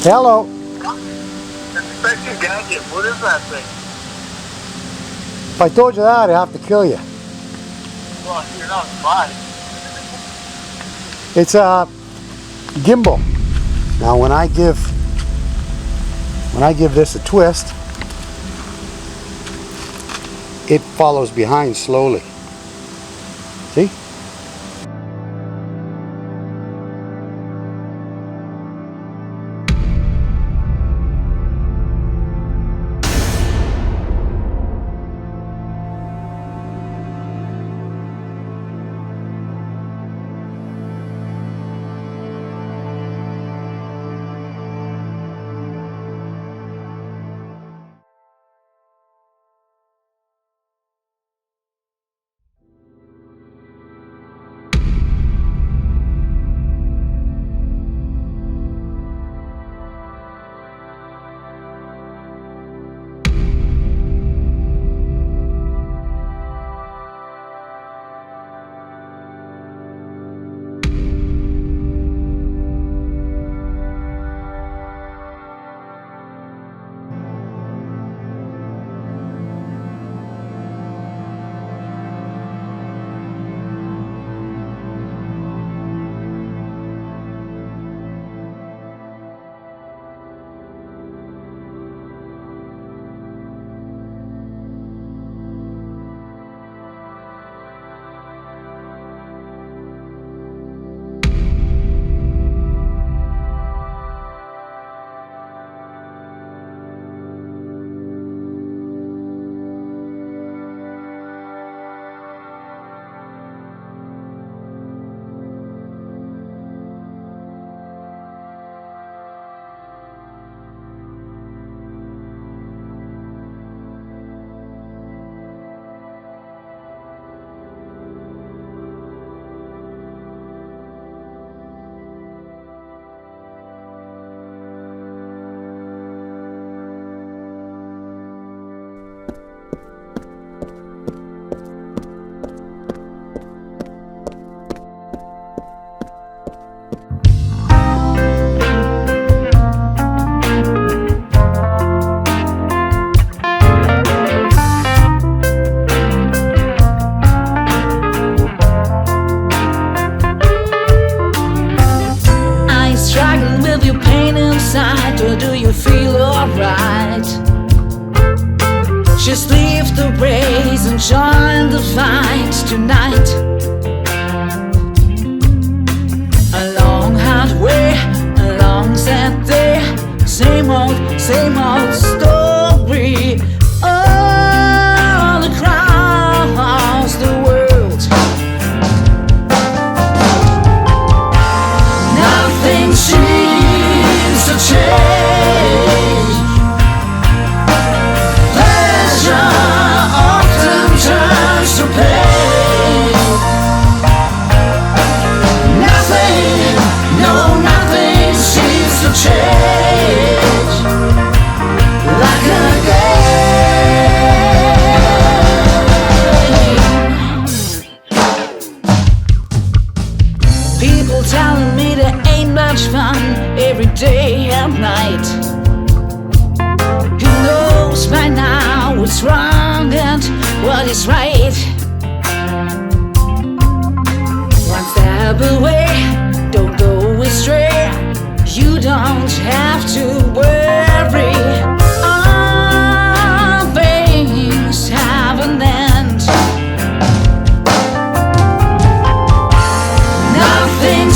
Hello. Inspection gadget. What is that thing? If I told you that, I'd have to kill you. Well, you're not spy. It's a gimbal. Now when I give this a twist, it follows behind slowly. See? Or do you feel alright? Just leave the race and join the fight tonight. A long hard way, a long sad day, same old story. All across the world, nothing seems to change. People telling me there ain't much fun every day and night. Who knows by now what's wrong and what is right? One step away, don't go astray. You don't have to worry. All things have an end. Nothing